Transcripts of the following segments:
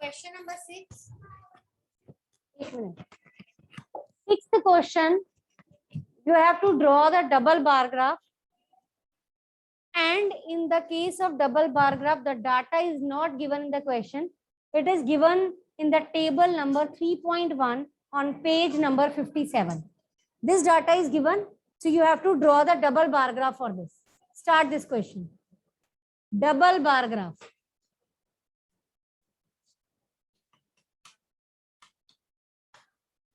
Question number 6. एक minute. Sixth question, you have to draw the double bar graph, and in the case of double bar graph the data is not given in the question, it is given in the table number 3.1 on page number 57. This data is given, so you have to draw the double bar graph for this. Start this question. Double bar graph.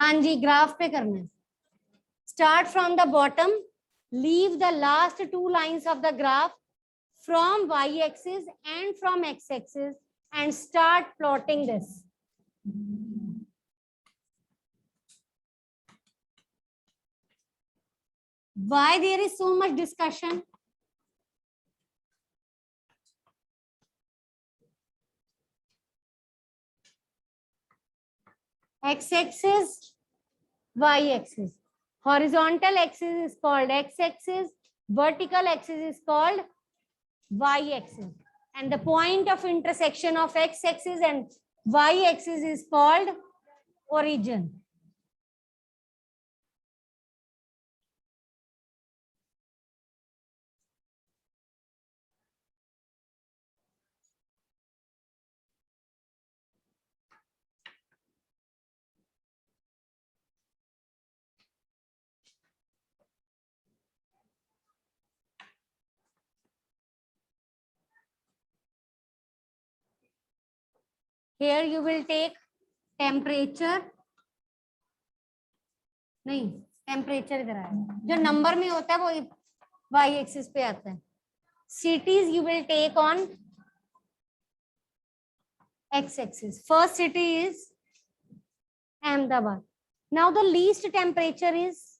हाँ जी, graph पे करना है. Start from the bottom, leave the last two lines of the graph from y-axis and from x-axis and start plotting this. Why there is so much discussion? X-axis, y-axis. Horizontal axis is called x-axis. Vertical axis is called y-axis. And the point of intersection of x-axis and y-axis is called origin. Here you will take temperature. नहीं, temperature इधर आया. जो number में होता है वो Y axis पे आता है. Cities you will take on x-axis. First city is Ahmedabad. Now the least temperature is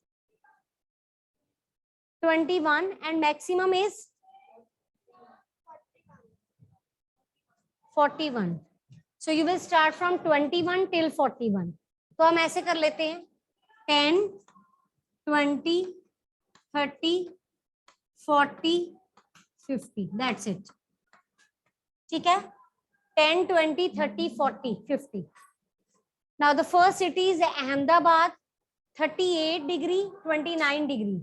21 and maximum is 41. So you will start from 21 till 41. तो हम ऐसे कर लेते हैं 10, 20, 30, 40, 50. That's it. ठीक है? 10, 20, 30, 40, 50. Now the first city is Ahmedabad, 38 degree, 29 degree.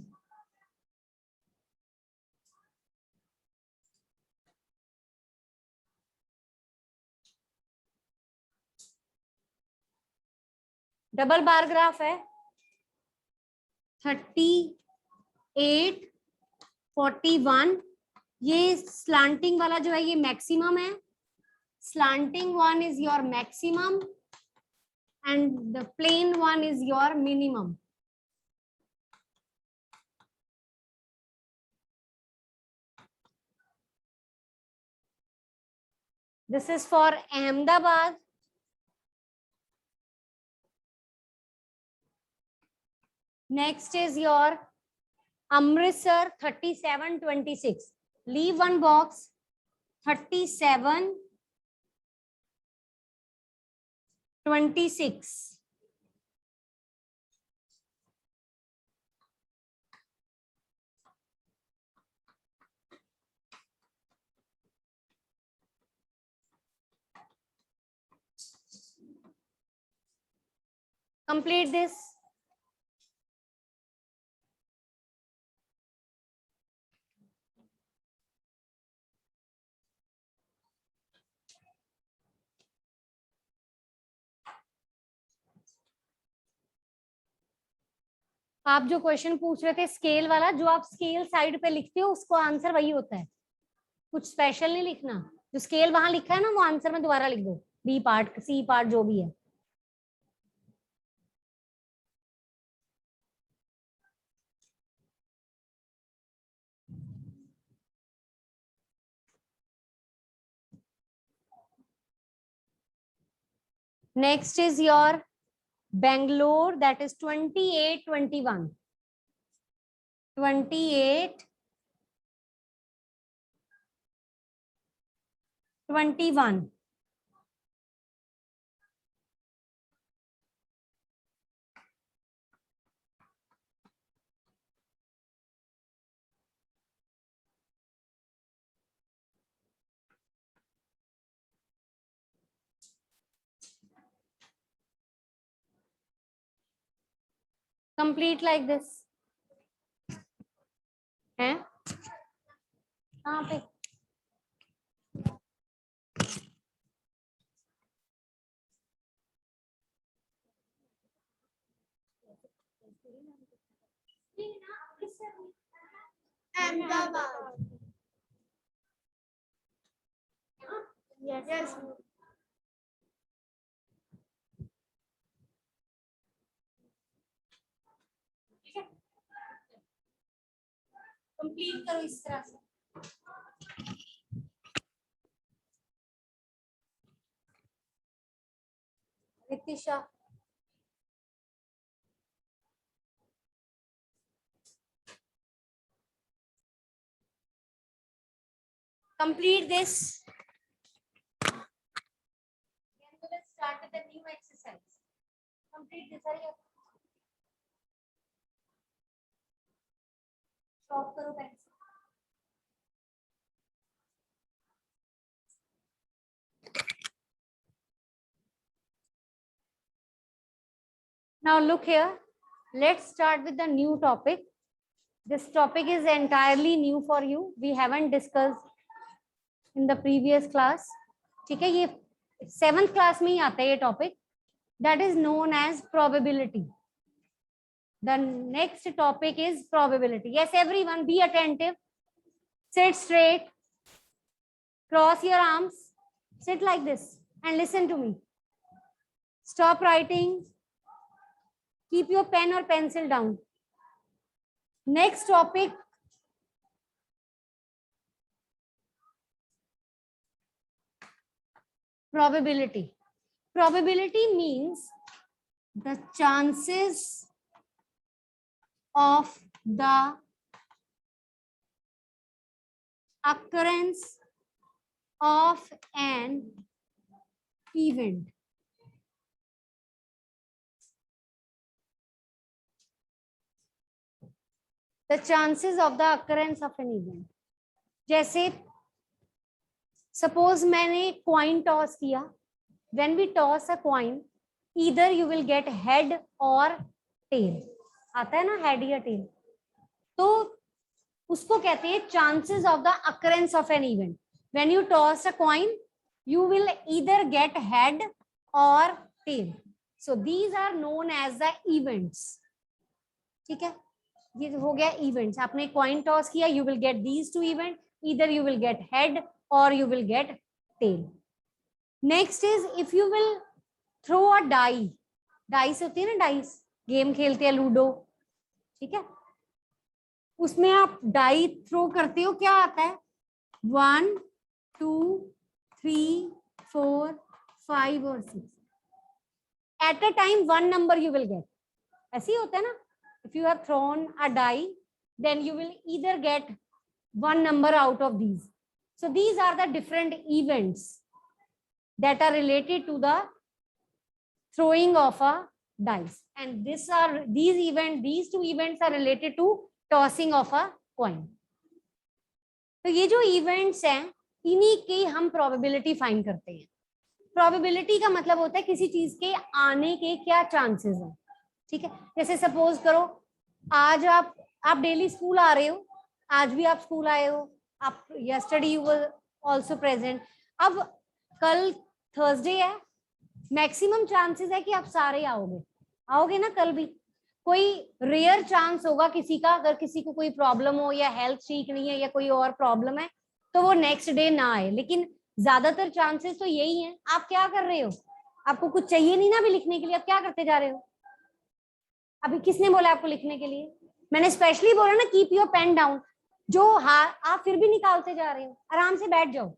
Double bar graph है 38, 41. ये स्लांटिंग वाला जो है ये मैक्सिमम है. Slanting one is your maximum and the plain one is your minimum. This is for Ahmedabad. Next is your Amritsar 3726. Leave one box 37, 26. Complete this. आप जो question पूछ रहे थे स्केल वाला, जो आप स्केल साइड पे लिखते हो उसको आंसर वही होता है. कुछ स्पेशल नहीं लिखना. जो स्केल वहां लिखा है ना वो आंसर में दोबारा लिख दो. बी पार्ट, सी पार्ट, जो भी है. Next is your Bangalore, that is 28, 21. 28, 21. Complete like this है। कहाँ पे? अहमदाबाद। यस। कंप्लीट करो इस तरह से। Ritisha, complete this. Then we will start with the new exercise. Complete this. Hurry up. Stop करो pencil. Now look here. Let's start with the new topic. This topic is entirely new for you. We haven't discussed in the previous class. ठीक है, ये 7th class में ही आता है ये topic. That is known as probability. The next topic is probability. Yes, everyone, be attentive. Sit straight. Cross your arms. Sit like this and listen to me. Stop writing. Keep your pen or pencil down. Next topic. Probability. Probability means the chances of the occurrence of an event. The chances of the occurrence of an event. जैसे suppose मैंने coin toss किया. When we toss a coin, either you will get head or tail. आता है ना head या tail. तो उसको कहते हैं chances of the occurrence of an event. When you toss a coin, you will either get head or tail. So these are known as the events. ठीक है, ये हो गया events. आपने coin toss किया, you will get these two events. Either you will get head or you will get tail. Next is if you will throw a die. Dice होती है ना, dice. Game खेलते हैं लूडो, ठीक है, उसमें आप डाई थ्रो करते हो, क्या आता है? 1 2 3 4 5 और 6. At a time one number you will get. ऐसे ही होता है ना. If you have thrown a die, then you will either get one number out of these. So these are the different events that are related to the throwing of a dice, and these two events are related to tossing of a coin. तो ये जो events हैं, इन्हीं की हम probability find करते हैं. Probability का मतलब होता है किसी चीज के आने के क्या chances हैं, ठीक है. जैसे suppose करो आज आप डेली स्कूल आ रहे हो, आज भी आप स्कूल आए हो, आप yesterday you were also present. अब कल थर्सडे है, मैक्सिमम चांसेस है कि आप सारे आओगे ना. कल भी कोई रेयर चांस होगा किसी का, अगर किसी को कोई प्रॉब्लम हो या हेल्थ ठीक नहीं है या कोई और प्रॉब्लम है तो वो नेक्स्ट डे ना आए, लेकिन ज्यादातर चांसेस तो यही हैं. आप क्या कर रहे हो? आपको कुछ चाहिए नहीं ना अभी लिखने के लिए, आप क्या करते जा रहे हो? अभी किसने बोला आपको लिखने के लिए? मैंने स्पेशली बोला ना, कीप योर पेन डाउन. जो आप फिर भी निकालते जा रहे हो, आराम से बैठ जाओ.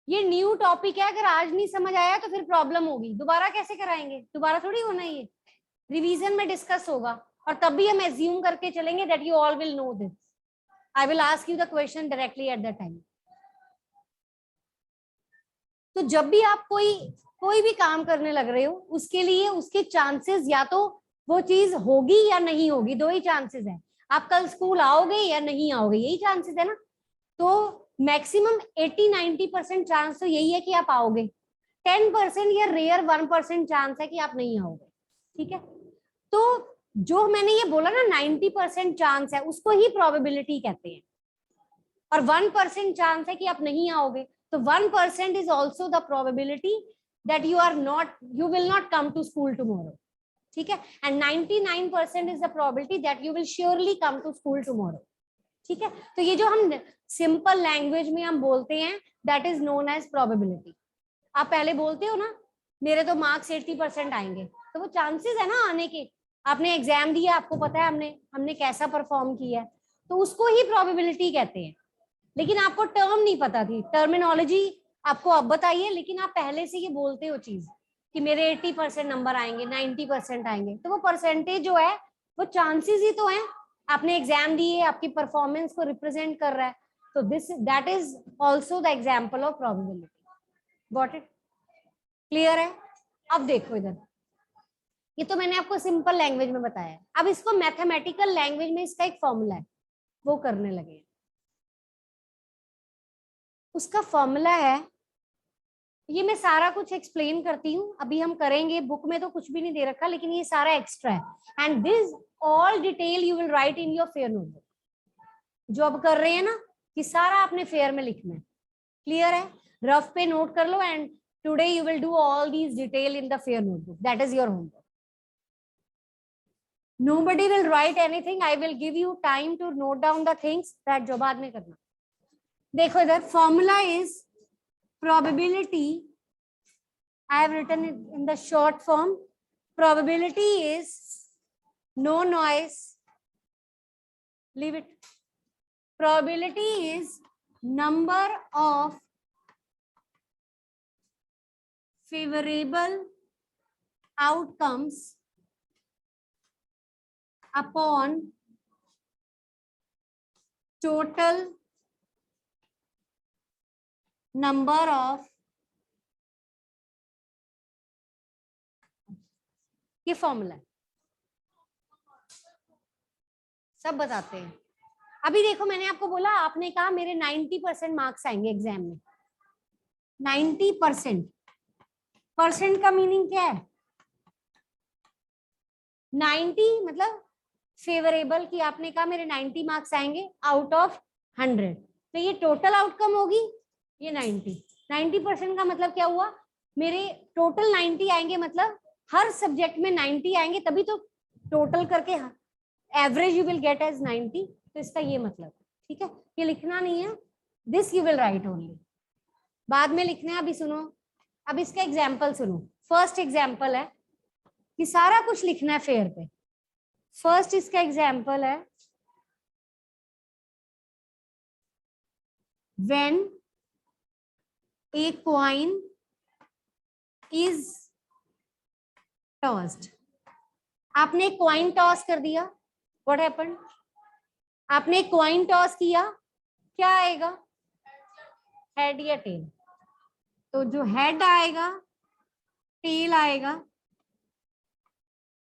ये न्यू टॉपिक है, अगर आज नहीं समझ आया तो फिर प्रॉब्लम होगी. दोबारा कैसे कराएंगे? दोबारा थोड़ी होना, ये रिवीजन में डिस्कस होगा और तब भी हम एज्यूम करके चलेंगे that you all will know this. I will ask you the question directly at the time. तो जब भी आप कोई भी काम करने लग रहे हो, उसके लिए उसके चांसेस या तो वो चीज होगी या नहीं होगी, दो ही चांसेस है. आप कल स्कूल आओगे या नहीं आओगे, यही चांसेस है ना. तो मैक्सिमम 80-90% चांस तो यही है कि आप आओगे. 10% या रेयर 1% चांस है कि आप नहीं आओगे, ठीक है. जो मैंने ये बोला ना 90% चांस है, उसको ही प्रोबेबिलिटी कहते हैं। और 1% चांस है कि आप नहीं आओगे, तो 1% is also the probability that you will not come to school tomorrow. ठीक है, and 99% is the probability that you will surely come to school tomorrow. ठीक है, तो ये जो हम सिंपल लैंग्वेज में हम बोलते हैं that is known as probability. आप पहले बोलते हो ना मेरे तो मार्क्स 80% आएंगे, तो वो चांसेस है ना आने के। आपने एग्जाम दिया, आपको पता है हमने कैसा परफॉर्म किया है, तो उसको ही प्रोबेबिलिटी कहते हैं। लेकिन आपको टर्म नहीं पता थी, टर्मिनोलॉजी आपको अब बताइए, लेकिन आप पहले से ये बोलते हो चीज कि मेरे 80% नंबर आएंगे, 90% आएंगे, तो वो परसेंटेज जो है वो चांसेस ही तो हैं। आपने एग्जाम दिए, आपकी परफॉर्मेंस को रिप्रेजेंट कर रहा है, तो that is also the example of probability. Got it? Clear है? अब देखो इधर, ये तो मैंने आपको सिंपल लैंग्वेज में बताया है। अब इसको मैथमेटिकल लैंग्वेज में इसका एक फॉर्मूला है, वो करने लगे। उसका फॉर्मूला है, ये मैं सारा कुछ एक्सप्लेन करती हूँ, अभी हम करेंगे। बुक में तो कुछ भी नहीं दे रखा, लेकिन ये सारा एक्स्ट्रा है। And this all detail you will write in your fair notebook. जो अब कर रहे हैं ना, कि सारा आपने फेयर में लिखना है। क्लियर है? रफ पे नोट कर लो, and today you will do all these detail in the fair notebook. That is your homework. Nobody will write anything. I will give you time to note down the things that जो बाद में करना। देखो इधर, formula is probability. I have written it in the short form. Probability is no noise. Leave it. Probability is number of favorable outcomes upon total number of, ये formula सब बताते हैं। अभी देखो, मैंने आपको बोला, आपने कहा मेरे 90% मार्क्स आएंगे एग्जाम में। 90% परसेंट का मीनिंग क्या है? 90 मतलब फेवरेबल, कि आपने कहा मेरे 90 मार्क्स आएंगे आउट ऑफ 100, तो ये टोटल आउटकम होगी ये 90% का मतलब क्या हुआ? मेरे टोटल 90 आएंगे, मतलब हर सब्जेक्ट में 90 आएंगे, तभी तो टोटल करके average you will get as 90। तो इसका ये मतलब, ठीक है, ये लिखना नहीं है, this you will write only, बाद में लिखना है। अभी सुनो, अब इसका एग्जाम्पल सुनो। फर्स्ट एग्जाम्पल है कि सारा कुछ लिखना है फेयर पे। फर्स्ट इसका एग्जाम्पल है, when a coin is tossed. आपने कॉइन टॉस कर दिया, व्हाट हैपेंड? आपने कॉइन टॉस किया, क्या आएगा? हेड या टेल? तो जो हेड आएगा, टेल आएगा,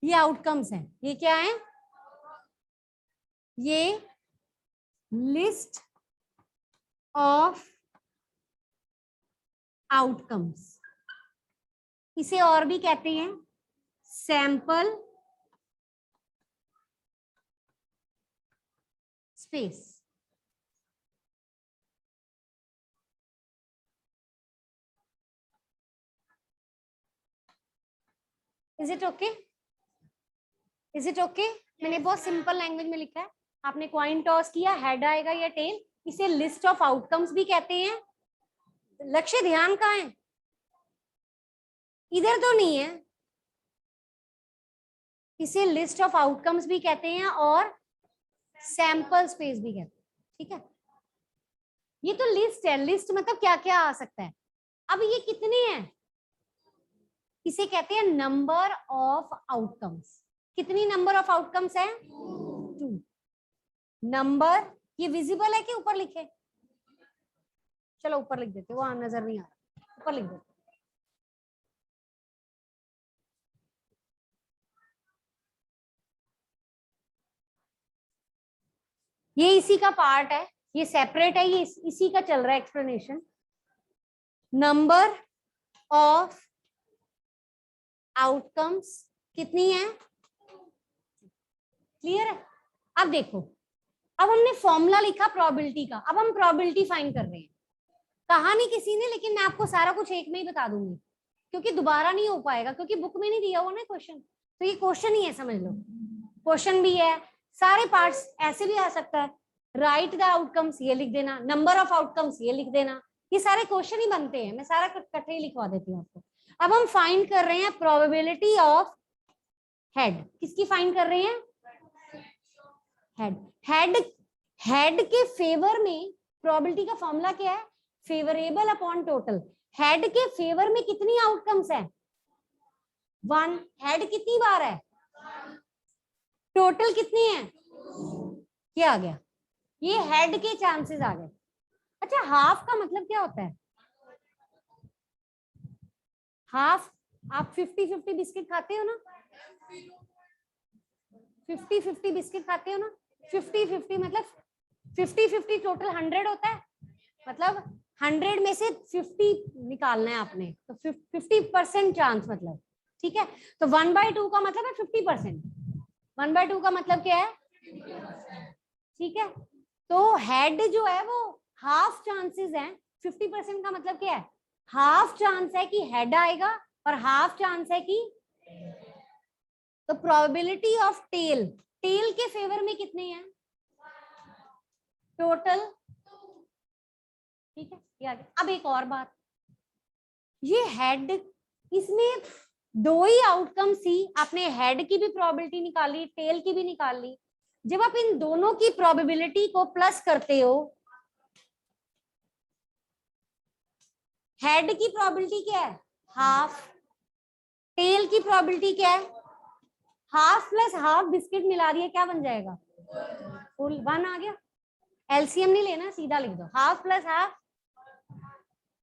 ये आउटकम्स हैं। ये क्या है? ये लिस्ट ऑफ आउटकम्स, इसे और भी कहते हैं sample space. Is it okay? Is it okay? मैंने बहुत सिंपल लैंग्वेज में लिखा है। आपने कॉइन टॉस किया, हेड आएगा या टेल, इसे लिस्ट ऑफ आउटकम्स भी कहते हैं। लक्ष्य ध्यान कहाँ है? इधर तो नहीं है। इसे लिस्ट ऑफ आउटकम्स भी कहते हैं और सैंपल स्पेस भी कहते हैं। ठीक है, ये तो लिस्ट है। लिस्ट मतलब क्या क्या आ सकता है। अब ये कितने हैं? इसे कहते हैं नंबर ऑफ आउटकम्स। कितनी नंबर ऑफ आउटकम्स है? 2 नंबर। ये विजिबल है कि ऊपर लिखे? चलो ऊपर लिख देते, वहां नजर नहीं आ रहा, ऊपर लिख देते। ये इसी का पार्ट है, ये सेपरेट है, ये इसी का चल रहा है एक्सप्लेनेशन। नंबर ऑफ आउटकम्स कितनी है? क्लियर है? अब देखो, अब हमने फॉर्मूला लिखा प्रोबेबिलिटी का, अब हम प्रोबेबिलिटी फाइंड कर रहे हैं। कहा नहीं किसी ने, लेकिन मैं आपको सारा कुछ एक में ही बता दूंगी, क्योंकि दोबारा नहीं हो पाएगा, क्योंकि बुक में नहीं दिया हुआ ना क्वेश्चन, तो ये क्वेश्चन ही है, समझ लो। क्वेश्चन भी है, सारे पार्ट्स ऐसे भी आ सकता है, राइट द आउटकम्स ये लिख देना, नंबर ऑफ आउटकम्स ये लिख देना, ये सारे क्वेश्चन ही बनते हैं। मैं सारा कटे लिखवा देती हूँ आपको। अब हम फाइंड कर रहे हैं प्रोबेबिलिटी ऑफ हेड। किसकी फाइंड कर रहे हैं? हेड। हेड, हेड के फेवर में प्रोबेबिलिटी का फॉर्मूला क्या है? Favourable upon total. हेड के फेवर में कितनी आउटकम्स है? 1। हेड कितनी बार है? टोटल कितनी है? क्या आ गया? ये हेड के चांसेस आ गए। अच्छा, हाफ का मतलब क्या होता है? हाफ, आप 50-50 बिस्किट खाते हो ना? 50-50 बिस्किट खाते हो ना? 50-50 मतलब 50-50 टोटल 100 होता है, मतलब 100 में से 50 निकालना है आपने, तो 50% चांस मतलब, ठीक है। तो 1/2 का मतलब है 50%। 1/2 का मतलब क्या है? ठीक है, तो हेड जो है वो हाफ चांसेस हैं, 50% का मतलब क्या है? हाफ चांस है कि हेड आएगा और हाफ चांस है कि, तो प्रोबेबिलिटी ऑफ टेल, टेल के फेवर में कितने हैं? टोटल, ठीक है, ये आ गया। अब एक और बात, ये हेड, इसमें 2 ही आउटकम थी, आपने हेड की भी प्रोबेबिलिटी निकाली, टेल की भी निकाल ली। जब आप इन दोनों की प्रोबेबिलिटी को प्लस करते हो, हेड की प्रोबेबिलिटी क्या है? हाफ। टेल की प्रोबेबिलिटी क्या है? हाफ प्लस हाफ बिस्किट मिला रही है, क्या बन जाएगा? फुल। 1 आ गया। एलसीएम नहीं लेना, सीधा लिख दो, हाफ प्लस हाफ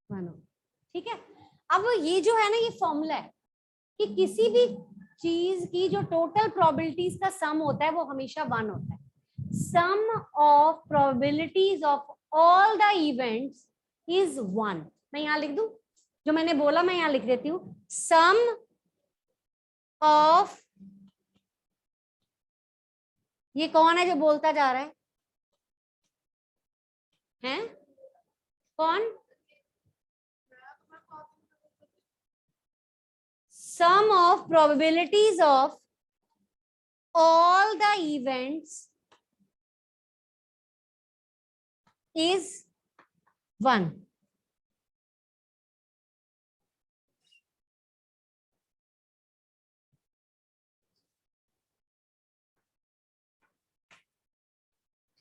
1। ठीक है, अब ये जो है ना, ये फॉर्मूला है कि किसी भी चीज की जो टोटल प्रोबेबिलिटीज का सम होता है वो हमेशा 1 होता है। Sum of probabilities of all the events is 1। मैं यहां लिख दूं, जो मैंने बोला मैं यहां लिख देती हूँ, सम ऑफ, ये कौन है जो बोलता जा रहा है? हैं? कौन? Sum of probabilities of all the events is 1.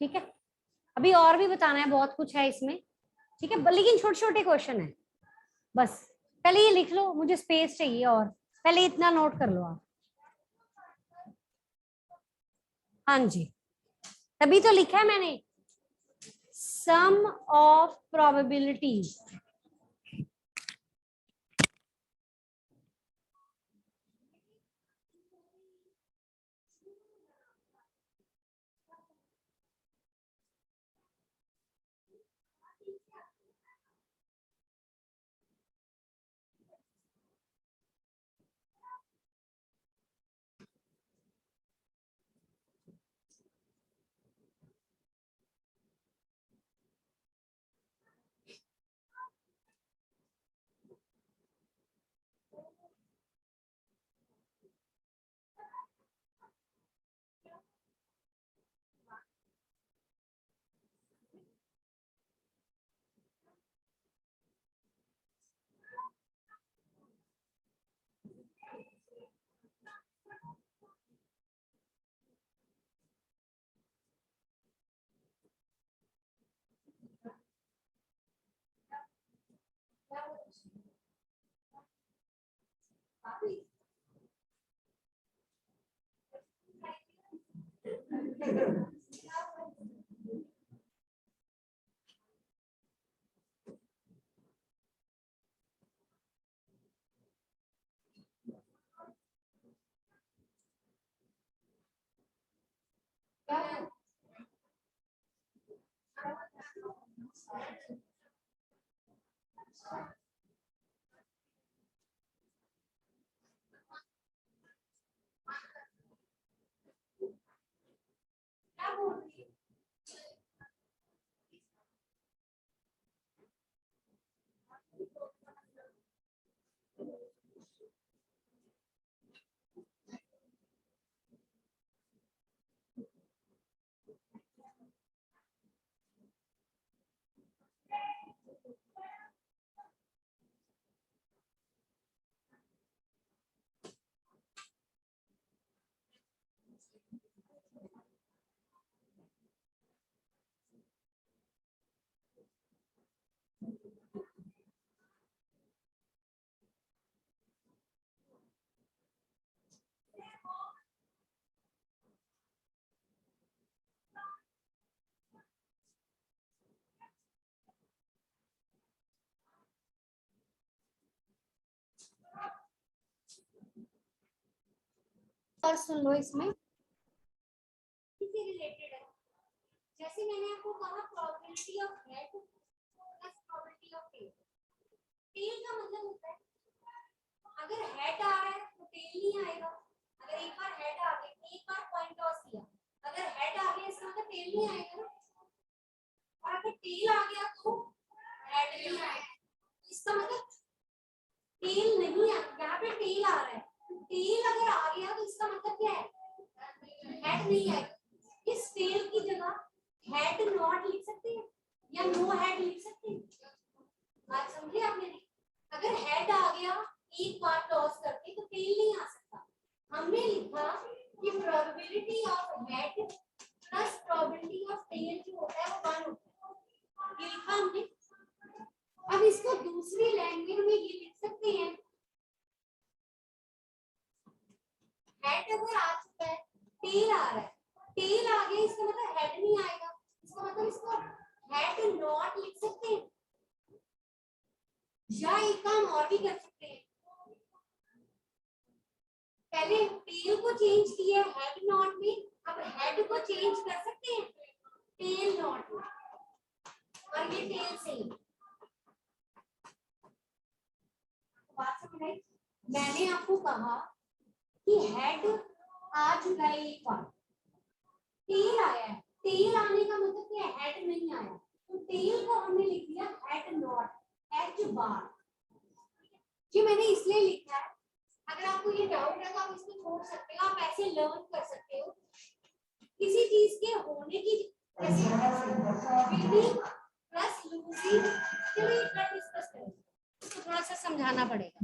ठीक है, अभी और भी बताना है, बहुत कुछ है इसमें, ठीक है, लेकिन छोटे छोटे क्वेश्चन है। बस पहले ये लिख लो, मुझे स्पेस चाहिए, और पहले इतना नोट कर लो आप। हाँ जी, तभी तो लिखा है मैंने, सम ऑफ प्रोबेबिलिटीज और सुन लो, इसमें रिलेटेड है। जैसे मैंने आपको कहा probability of head plus probability of tail. Tail का मतलब होता है अगर हेड आ रहा है तो टेल नहीं आएगा। अगर एक बार हेड आ गया, एक बार पॉइंट टॉस किया, अगर हेड आ गया इसका मतलब टेल नहीं आएगा ना। और अगर टेल आ गया तो हेड नहीं आएगा। इसका मतलब टेल नहीं है, यहाँ पे टेल आ रहा है। टेल अगर आ गया तो इसका मतलब क्या है, हेड नहीं है। इस टेल की जगह हेड नॉट लिख सकते हैं या नो हेड लिख सकते हैं। बात समझे आपने? अगर हेड आ गया एक बार टॉस करके तो टेल नहीं आ सकता। हमने लिखा कि probability of head plus probability of tail जो होता है वो 1 होता है। ये लिखा हमने। अब इसको दूसरी लैंग्वेज में ये लिख सकते हैं, हेड अगर आ चुका है, टेल आ रहा है, टेल आ गया इसका मतलब हेड नहीं आएगा। इसका मतलब इसको हेड नॉट लिख सकते हैं। या एक काम और भी कर सकते हैं, पहले टेल को चेंज किया हेड नॉट में, अब हेड को चेंज कर सकते हैं टेल नॉट में, और ये टेल से ही। बात समझ आई? मैंने आपको कहा कि हेड आ चुका है एक बार, टेल आया है, टेल आने का मतलब क्या है, हेड नहीं आया, तो टेल को हमने लिख दिया हेड नॉट, एच बार। ये मैंने इसलिए लिखा है, अगर आपको ये डाउट है तो आप इसको छोड़ सकते हो, आप ऐसे लर्न कर सकते हो। किसी चीज के होने की प्लस लूजिंग, चलिए इतना डिस्कस करें, इसको थोड़ा सा समझाना पड़ेगा।